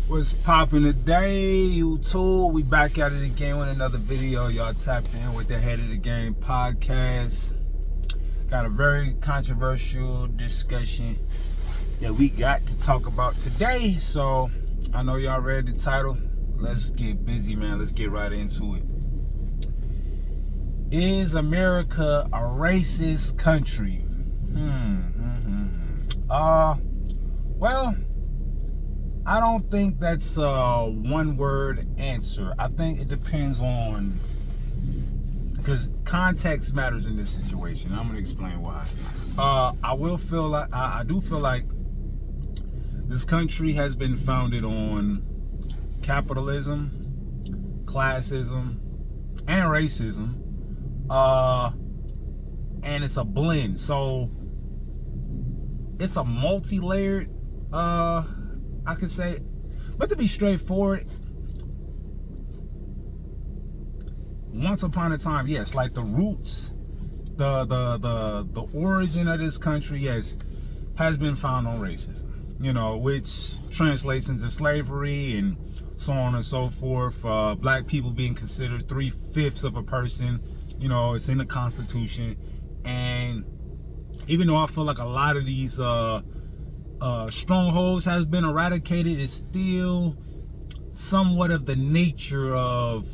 What's popping today, YouTube? We back at it again with another video. Y'all tapped in with the Head of the Game podcast. Got a very controversial discussion that we got to talk about today. So I know y'all read the title. Let's get busy, man. Let's get right into it. Is America a racist country? Well, I don't think that's a one-word answer. I think it depends on, because context matters in this situation. I'm gonna explain why. I do feel like this country has been founded on capitalism, classism, and racism, and it's a blend. So it's a multi-layered, I could say, but to be straightforward, once upon a time, yes, like the roots, the origin of this country, yes, has been found on racism, which translates into slavery and so on and so forth. Black people being considered 3/5 of a person, it's in the Constitution. And even though I feel like a lot of these strongholds has been eradicated, it's still somewhat of the nature of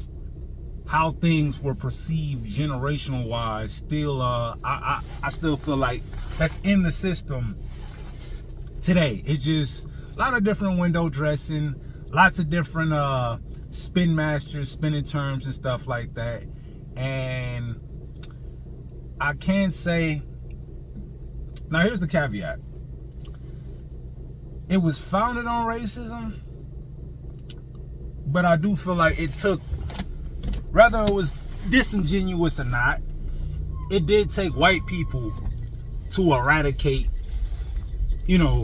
how things were perceived generational wise. Still, I still feel like that's in the system today. It's just a lot of different window dressing, lots of different spin masters, spinning terms and stuff like that. And I can say, now here's the caveat. It was founded on racism, but I do feel like it took, whether it was disingenuous or not, it did take white people to eradicate,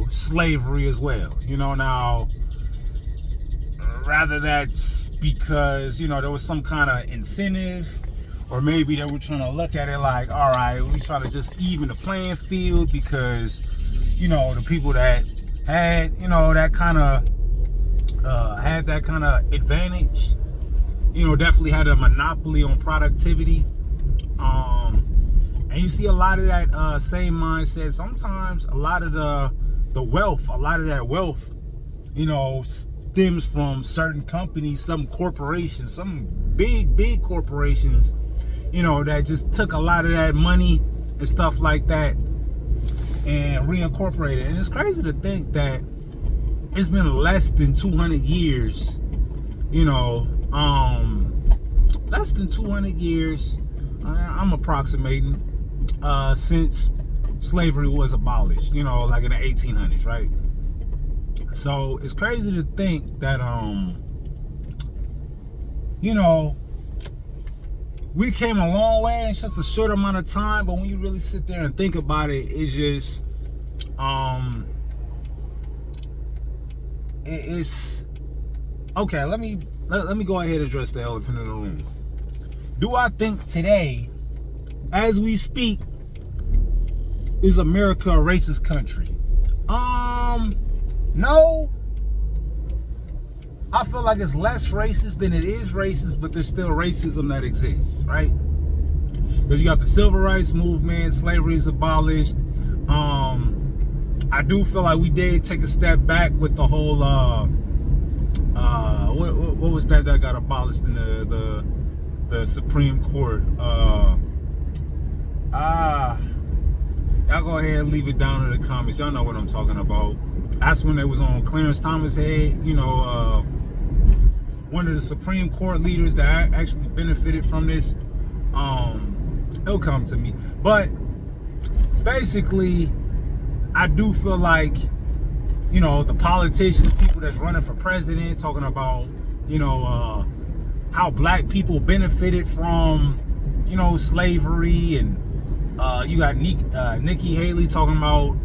slavery as well. Now, rather that's because, there was some kind of incentive, or maybe they were trying to look at it like, all right, we try to just even the playing field because, the people that had, that kind of, had that kind of advantage, definitely had a monopoly on productivity. And you see a lot of that same mindset. Sometimes a lot of the wealth, a lot of that wealth, stems from certain companies, some corporations, some big corporations, that just took a lot of that money and stuff like that and reincorporated. And it's crazy to think that it's been less than 200 years, less than 200 years, I'm approximating, since slavery was abolished, like in the 1800s, right? So it's crazy to think that, we came a long way in such a short amount of time, but when you really sit there and think about it, it's just, it's okay. Let me go ahead and address the elephant in the room. Do I think today, as we speak, is America a racist country? No. I feel like it's less racist than it is racist, but there's still racism that exists, right? Because you got the civil rights movement, slavery is abolished. I do feel like we did take a step back with the whole, what was that got abolished in the Supreme Court? Y'all go ahead and leave it down in the comments. Y'all know what I'm talking about. That's when they was on Clarence Thomas' head, one of the Supreme Court leaders that actually benefited from this. It'll come to me. But basically, I do feel like, the politicians, people that's running for president, talking about, how black people benefited from, slavery. And you got Nikki Haley talking about,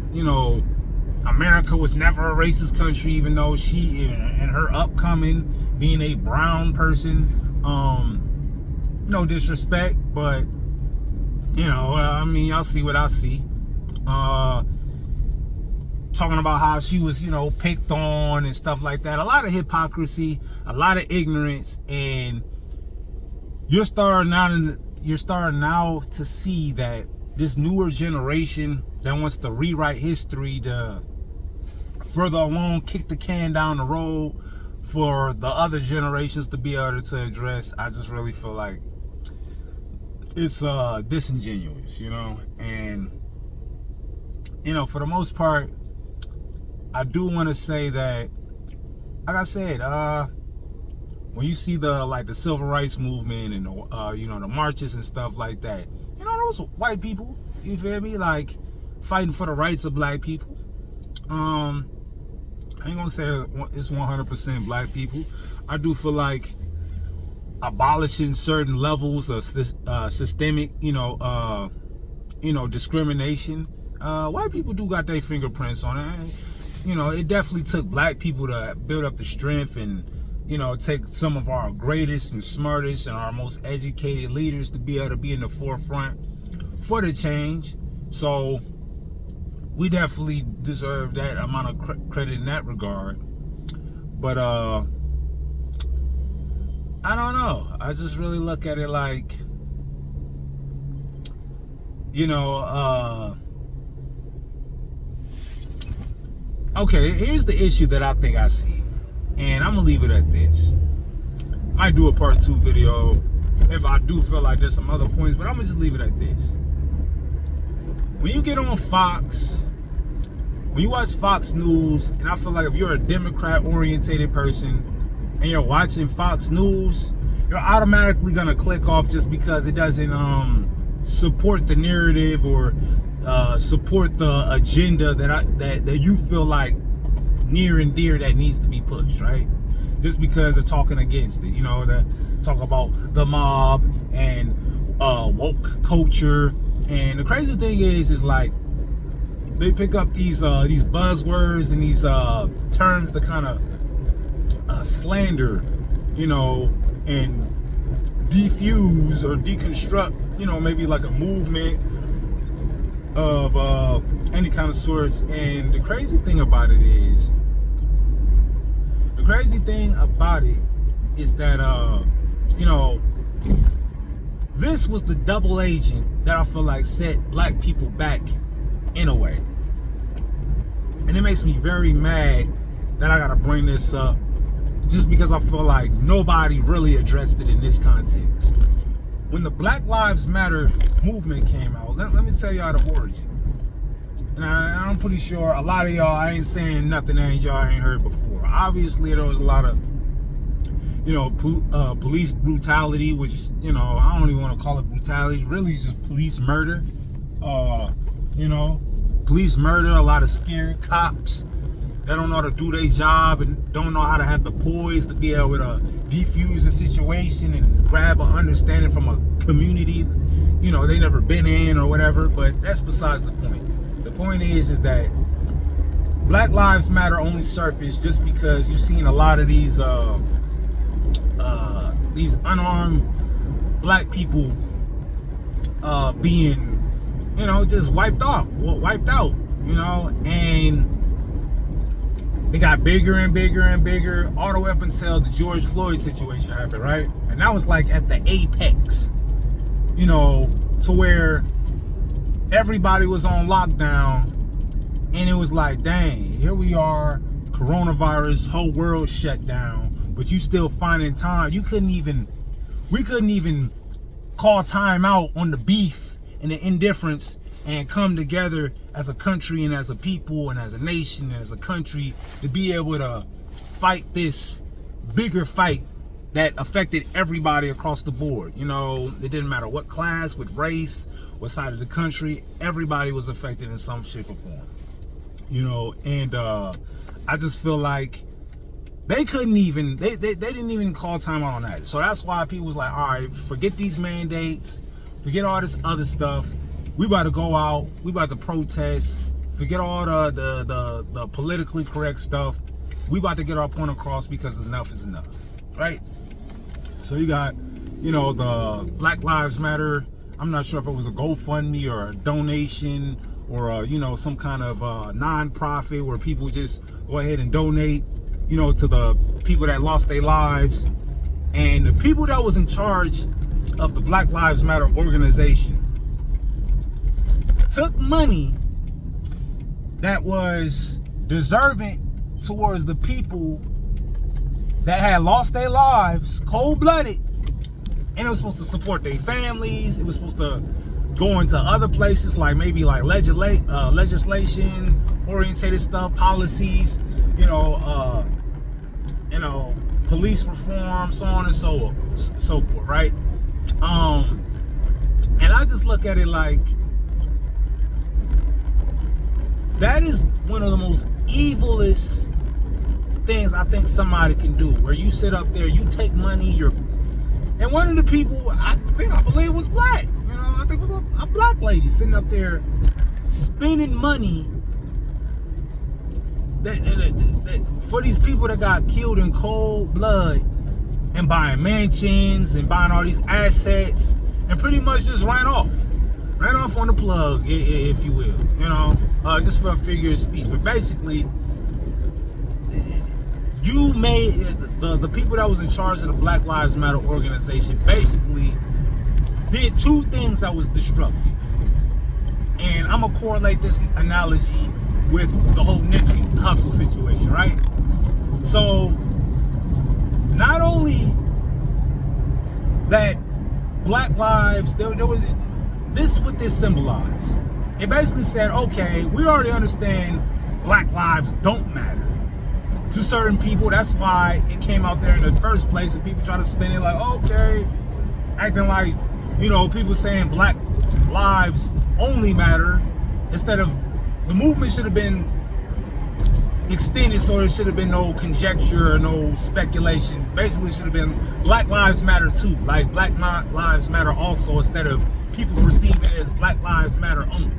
America was never a racist country, even though she, in her upcoming, being a brown person, no disrespect, but, y'all see what I see. talking about how she was, picked on and stuff like that. A lot of hypocrisy, a lot of ignorance, and you're starting now to see that this newer generation that wants to rewrite history to further along kick the can down the road for the other generations to be able to address. I just really feel like it's disingenuous, and for the most part, I do want to say that, like I said, when you see the civil rights movement and the marches and stuff like that, those white people, you feel me, like fighting for the rights of black people. I ain't gonna say it's 100% black people. I do feel like abolishing certain levels of systemic, discrimination. White people do got their fingerprints on it. It definitely took black people to build up the strength and, take some of our greatest and smartest and our most educated leaders to be able to be in the forefront for the change. So we definitely deserve that amount of credit in that regard. But I don't know. I just really look at it like, okay, here's the issue that I think I see, and I'm gonna leave it at this. Might do a part 2 video if I do feel like there's some other points, but I'm gonna just leave it at this. When you get on Fox, when you watch Fox News, and I feel like if you're a Democrat-orientated person and you're watching Fox News, you're automatically gonna click off just because it doesn't support the narrative or support the agenda that you feel like near and dear that needs to be pushed, right? Just because they're talking against it, they talk about the mob and woke culture. And the crazy thing is like they pick up these buzzwords and these terms to kind of slander, and defuse or deconstruct, maybe like a movement of any kind of sorts. And the crazy thing about it is that this was the double agent that I feel like set black people back in a way. And it makes me very mad that I gotta bring this up, just because I feel like nobody really addressed it in this context. When the Black Lives Matter movement came out, let me tell y'all the origin. And I'm pretty sure a lot of y'all, I ain't saying nothing that y'all ain't heard before. Obviously, there was a lot of, police brutality, which, I don't even want to call it brutality. Really, just police murder. Police murder, a lot of scared cops that don't know how to do their job and don't know how to have the poise to be able to defuse a situation and grab an understanding from a community, they never been in or whatever. But that's besides the point. The point is that Black Lives Matter only surfaced just because you've seen a lot of these unarmed black people being, just wiped out, and it got bigger and bigger and bigger all the way up until the George Floyd situation happened, right? And that was like at the apex, to where everybody was on lockdown, and it was like, dang, here we are, coronavirus, whole world shut down, but you still finding time. We couldn't even call time out on the beef and the indifference and come together as a country and as a people and as a nation and as a country to be able to fight this bigger fight that affected everybody across the board. It didn't matter what class, what race, what side of the country, everybody was affected in some shape or form. And I just feel like they couldn't even, they didn't even call time out on that. So that's why people was like, all right, forget these mandates, forget all this other stuff. We about to go out, we about to protest, forget all the politically correct stuff. We about to get our point across because enough is enough, right? So you got, the Black Lives Matter. I'm not sure if it was a GoFundMe or a donation or some kind of non-profit where people just go ahead and donate, to the people that lost their lives. And the people that was in charge of the Black Lives Matter organization took money that was deserving towards the people that had lost their lives cold-blooded, and it was supposed to support their families. It was supposed to go into other places, like maybe like legislation oriented stuff, policies, police reform, so on and so forth, right? And I just look at it like that is one of the most evilest things I think somebody can do, where you sit up there, you take money, and one of the people, I believe was black, I think it was a black lady sitting up there spending money that for these people that got killed in cold blood, and buying mansions and buying all these assets, and pretty much just ran off on the plug, if you will, just for a figure of speech. But basically, you made the people that was in charge of the Black Lives Matter organization basically did two things that was destructive. And I'm gonna correlate this analogy with the whole Nipsey Hussle situation, right? So not only that Black Lives, there was this, what this symbolized. It basically said, okay, we already understand Black lives don't matter to certain people. That's why it came out there in the first place, and people try to spin it like, okay, acting like, people saying Black lives only matter, instead of the movement should have been extended, so there should have been no conjecture or no speculation. Basically, should have been Black Lives Matter too, like Black Lives Matter also, instead of people perceiving it as Black Lives Matter only.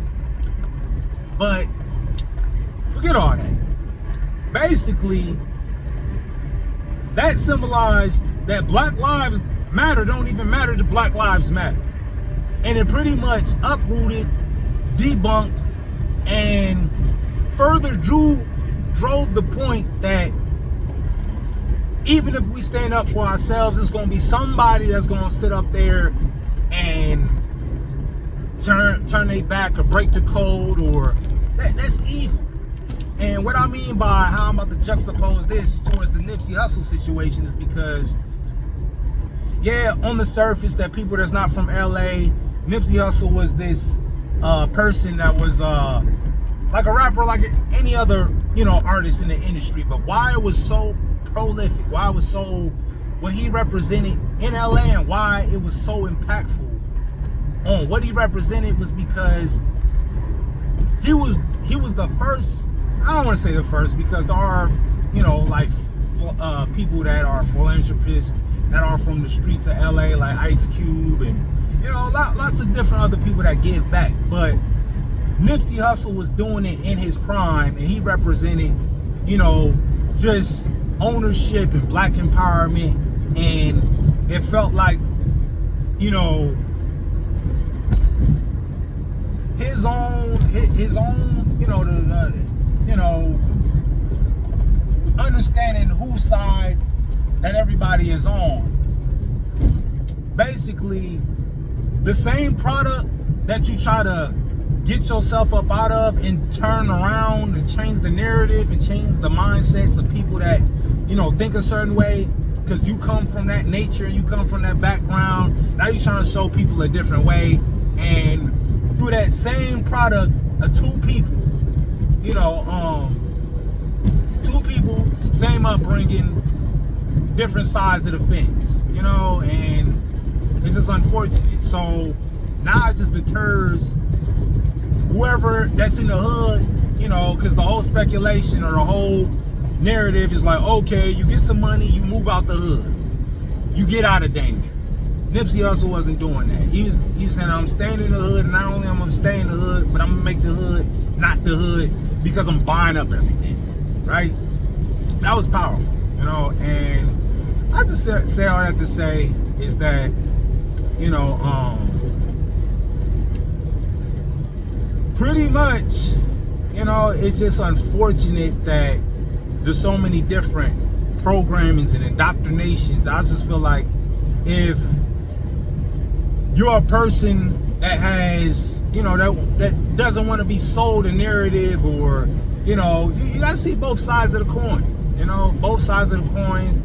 But forget all that. Basically, that symbolized that Black Lives Matter don't even matter to Black Lives Matter. And it pretty much uprooted, debunked, and further drove the point that even if we stand up for ourselves, it's going to be somebody that's going to sit up there and turn their back or break the code, or that's evil. And what I mean by how I'm about to juxtapose this towards the Nipsey Hussle situation is because, yeah, on the surface, that people that's not from LA, Nipsey Hussle was this person that was like a rapper, like any other, artist in the industry. But why it was so prolific, why it was so, what he represented in LA, and why it was so impactful on what he represented, was because he was the first. I don't want to say the first, because there are, people that are philanthropists that are from the streets of LA, like Ice Cube, and lots of different other people that give back. But Nipsey Hussle was doing it in his prime, and he represented, just ownership and black empowerment, and it felt like, his own, understanding whose side that everybody is on. Basically, the same product that you try to get yourself up out of and turn around and change the narrative and change the mindsets of people that, think a certain way, because you come from that nature, you come from that background. Now you're trying to show people a different way, and through that same product of two people, two people, same upbringing, different sides of the fence, and it's just unfortunate. So now it just deters whoever that's in the hood, because the whole speculation or the whole narrative is like, okay, you get some money, you move out the hood, you get out of danger. Nipsey Hussle wasn't doing that. He was saying, I'm staying in the hood, and not only am I staying in the hood, but I'm gonna make the hood not the hood, because I'm buying up everything, right? That was powerful, and I just say all that to say is that, pretty much, you know, it's just unfortunate that there's so many different programmings and indoctrinations. I just feel like if you're a person that has, you know, that doesn't want to be sold a narrative, or, you know, you got to see both sides of the coin, you know, both sides of the coin.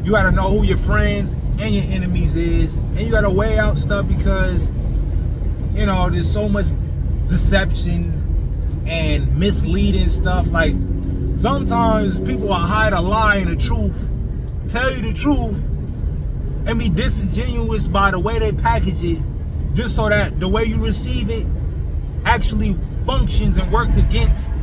You got to know who your friends and your enemies is, and you got to weigh out stuff, because, you know, there's so much deception and misleading stuff. Like, sometimes people will hide a lie in the truth, tell you the truth, and be disingenuous by the way they package it, just so that the way you receive it actually functions and works against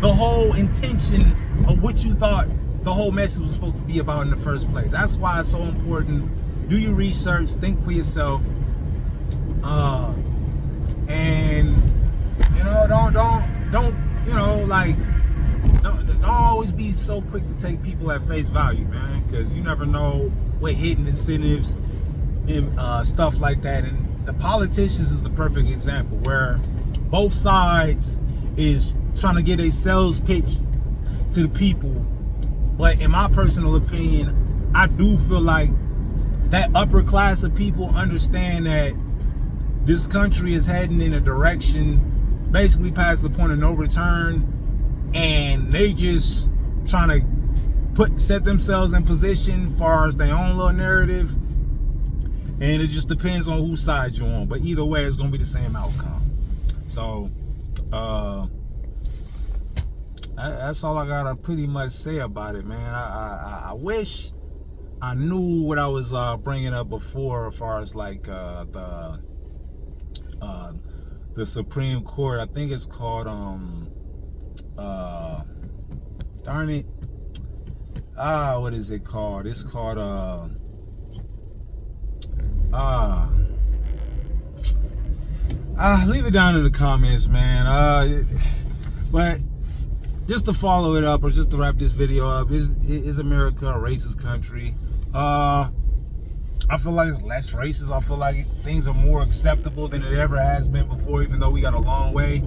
the whole intention of what you thought the whole message was supposed to be about in the first place. That's why it's so important. Do your research, think for yourself, and, you know, don't, you know, like, don't always be so quick to take people at face value, man, because you never know what hidden incentives and stuff like that. And the politicians is the perfect example, where both sides is trying to get a sales pitch to the people. But in my personal opinion, I do feel like that upper class of people understand that this country is heading in a direction basically past the point of no return, and they just trying to set themselves in position as far as their own little narrative, and it just depends on whose side you're on. But either way, it's gonna be the same outcome. So that's all I gotta pretty much say about it, man. I wish I knew what I was bringing up before, as far as like the Supreme Court. I think it's called darn it, what is it called? It's called leave it down in the comments, man. But just to follow it up, or just to wrap this video up, is America a racist country? I feel like it's less racist. I feel like things are more acceptable than it ever has been before, even though we got a long way.